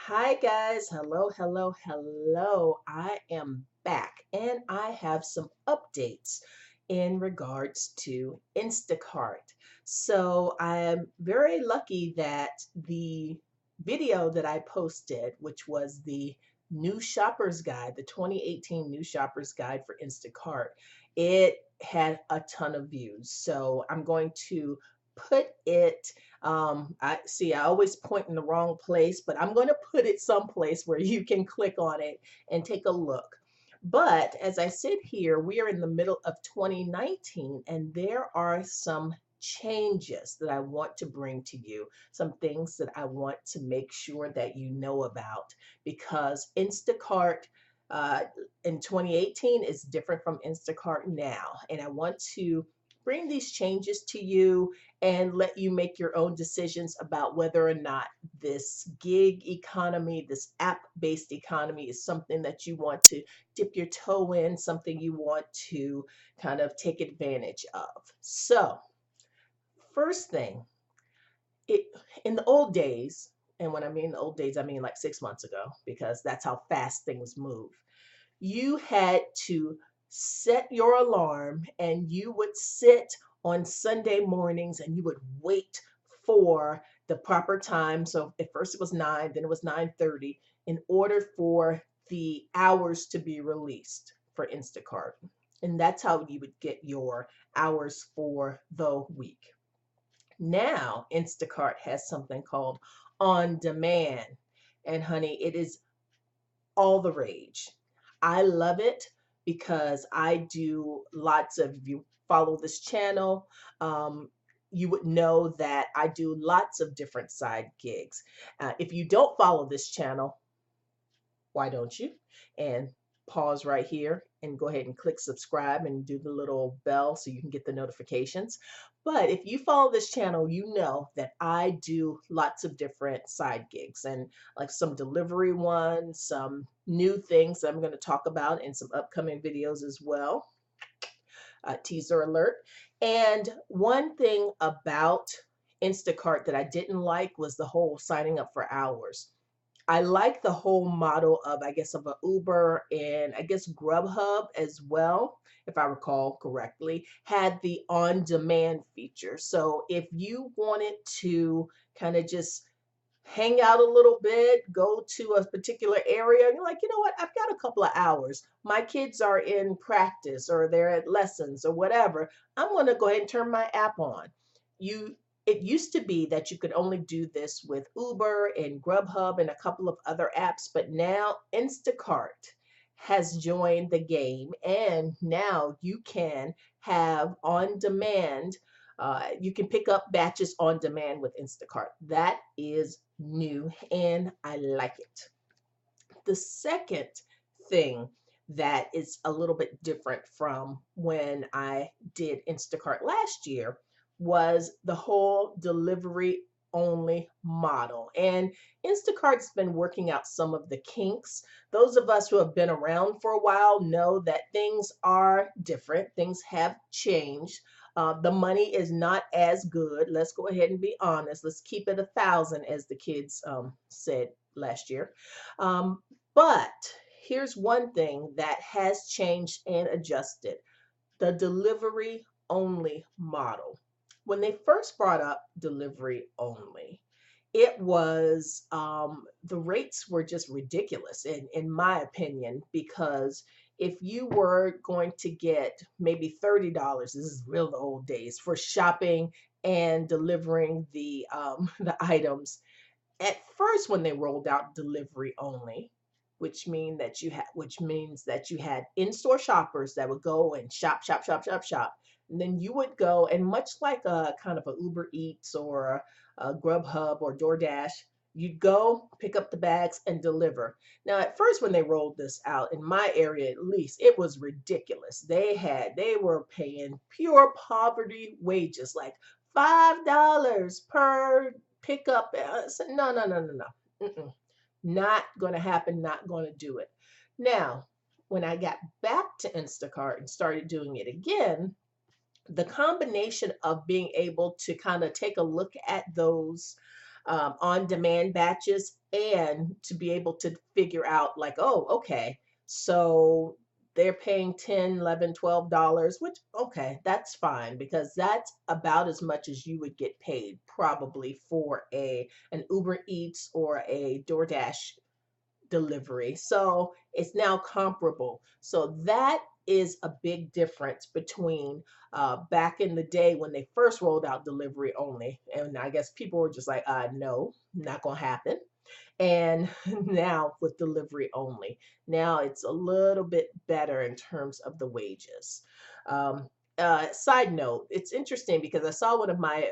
Hi guys, hello. I am back and I have some updates in regards to Instacart. So I am very lucky that the video that I posted, which was the new shopper's guide, the 2018 new shopper's guide for Instacart, it had a ton of views. So I'm going to put it I see I always point in the wrong place, but I'm going to put it someplace where you can click on it and take a look. But as I sit here, we are in the middle of 2019, and there are some changes that I want to bring to you, some things that I want to make sure that you know about because Instacart uh, in 2018 is different from Instacart now. And I want to bring these changes to you and let you make your own decisions about whether or not this gig economy, this app based economy, is something that you want to dip your toe in, something you want to kind of take advantage of. So, first thing, it in the old days, and when I mean the old days, I mean like 6 months ago, because that's how fast things move. You had to set your alarm and you would sit on Sunday mornings and you would wait for the proper time. So at first it was 9, then it was 9:30 in order for the hours to be released for Instacart. And that's how you would get your hours for the week. Now, Instacart has something called on demand. And honey, it is all the rage. I love it because I do lots of, if you follow this channel, you would know that I do lots of different side gigs. If you don't follow this channel, why don't you? And pause right here and go ahead and click subscribe and do the little bell so you can get the notifications. But if you follow this channel, you know that I do lots of different side gigs and like some delivery ones, some new things that I'm going to talk about in some upcoming videos as well. Teaser alert. And one thing about Instacart that I didn't like was the whole signing up for hours. I like the whole model of, I guess, of a Uber and I guess Grubhub as well, if I recall correctly, had the on-demand feature. So if you wanted to kind of just hang out a little bit, go to a particular area, and you're like, you know what, I've got a couple of hours. My kids are in practice or they're at lessons or whatever. I'm going to go ahead and turn my app on. You It used to be that you could only do this with Uber and Grubhub and a couple of other apps, but now Instacart has joined the game and now you can have on demand you can pick up batches on demand with Instacart. That is new and I like it. The second thing that is a little bit different from when I did Instacart last year was the whole delivery only model. And Instacart's been working out some of the kinks. Those of us who have been around for a while know that things are different, things have changed. The money is not as good. Let's go ahead and be honest. Let's keep it 1,000, as the kids said last year. But here's one thing that has changed and adjusted: the delivery only model. When they first brought up delivery only, it was the rates were just ridiculous in my opinion, because if you were going to get maybe $30, this is real the old days, for shopping and delivering the items at first when they rolled out delivery only, which means that you had in-store shoppers that would go and shop, and then you would go and, much like a kind of a Uber Eats or a Grubhub or DoorDash, you'd go pick up the bags and deliver. Now at first when they rolled this out in my area, at least, it was ridiculous. They were paying pure poverty wages, like $5 per pick up. No. Mm-mm. Not going to happen. Not going to do it. Now, when I got back to Instacart and started doing it again, the combination of being able to kind of take a look at those on-demand batches, and to be able to figure out like, oh, okay, so they're paying 10, 11, $12, which, okay, that's fine because that's about as much as you would get paid probably for a an Uber Eats or a DoorDash delivery. So it's now comparable. So that is a big difference between back in the day when they first rolled out delivery only. And I guess people were just like, no, not going to happen. And now with delivery only, now it's a little bit better in terms of the wages. Um, Side note, it's interesting because I saw one of my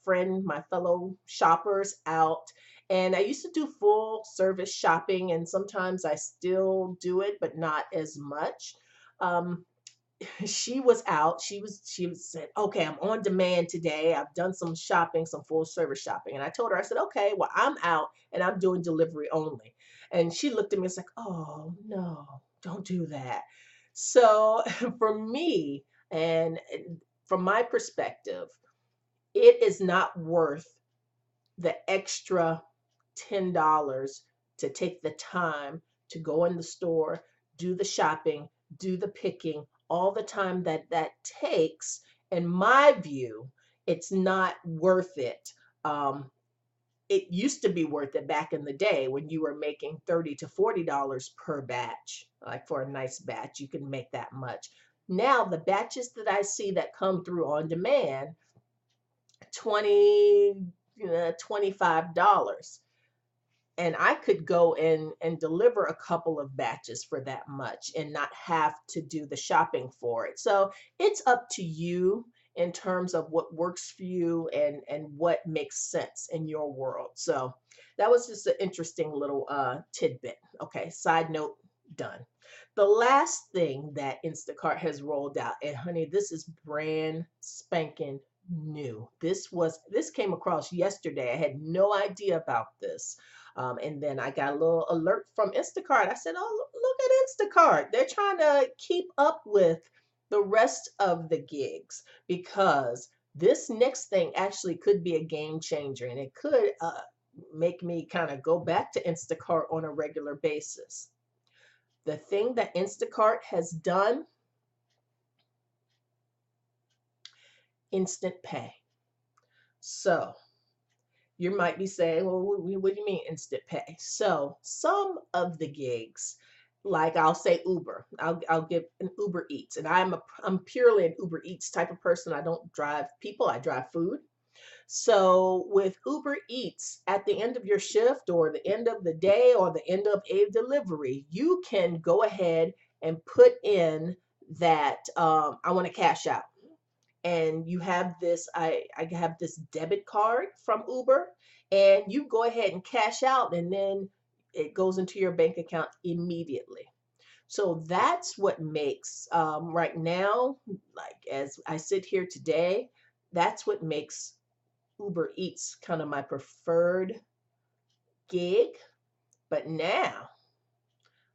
my fellow shoppers out, and I used to do full service shopping, and sometimes I still do it, but not as much. Um, she was out. She was said, okay, I'm on demand today. I've done some shopping, some full service shopping. And I told her, I said, okay, well, I'm out and I'm doing delivery only. And she looked at me and was like, oh no, don't do that. So for me, and from my perspective, it is not worth the extra $10 to take the time to go in the store, do the shopping, do the picking, all the time that that takes. In my view, it's not worth it. Um, it used to be worth it back in the day when you were making $30 to $40 per batch. Like for a nice batch, you can make that much. Now the batches that I see that come through on demand, 20, $25, and I could go in and deliver a couple of batches for that much and not have to do the shopping for it. So it's up to you in terms of what works for you and what makes sense in your world. So that was just an interesting little tidbit. Okay, side note, done. The last thing that Instacart has rolled out, and honey, this is brand spanking new. This came across yesterday. I had no idea about this. And then I got a little alert from Instacart. I said, oh, look at Instacart. They're trying to keep up with the rest of the gigs because this next thing actually could be a game changer and it could make me kind of go back to Instacart on a regular basis. The thing that Instacart has done, instant pay. So you might be saying, well, what do you mean instant pay? So some of the gigs, like I'll say Uber, I'll give an Uber Eats, and I'm purely an Uber Eats type of person. I don't drive people, I drive food. So with Uber Eats, at the end of your shift or the end of the day or the end of a delivery, you can go ahead and put in that I want to cash out, and you have this I have this debit card from Uber, and you go ahead and cash out and then it goes into your bank account immediately. So that's what makes right now, like as I sit here today, that's what makes Uber Eats kind of my preferred gig. But now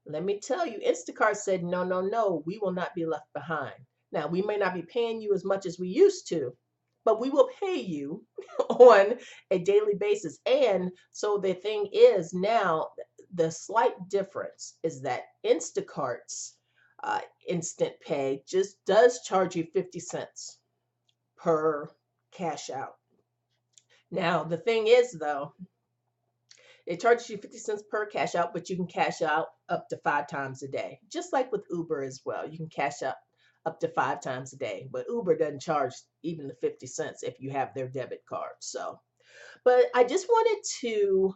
let me tell you, Instacart said, no, no, no, we will not be left behind. Now, we may not be paying you as much as we used to, but we will pay you on a daily basis. And so the thing is now, the slight difference is that Instacart's instant pay just does charge you 50 cents per cash out. Now, the thing is, though, it charges you 50 cents per cash out, but you can cash out up to 5 times a day. Just like with Uber as well. You can cash out up to 5 times a day. But Uber doesn't charge even the 50 cents if you have their debit card. So, but I just wanted to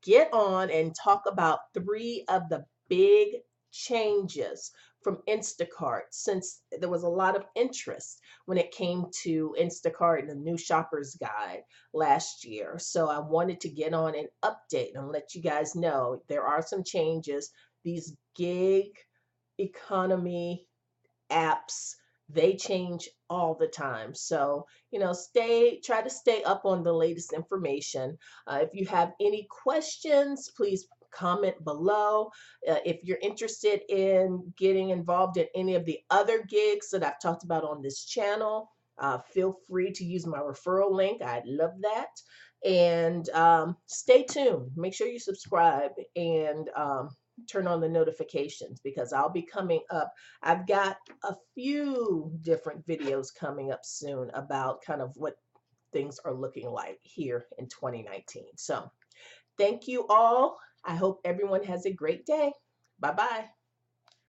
get on and talk about three of the big changes from Instacart since there was a lot of interest when it came to Instacart and the new shopper's guide last year. So I wanted to get on and update and let you guys know there are some changes. These gig economy apps, they change all the time. So, try to stay up on the latest information. If you have any questions, please comment below. If you're interested in getting involved in any of the other gigs that I've talked about on this channel, feel free to use my referral link. I'd love that. And stay tuned. Make sure you subscribe and turn on the notifications because I'll be coming up. I've got a few different videos coming up soon about kind of what things are looking like here in 2019. So thank you all. I hope everyone has a great day. Bye bye.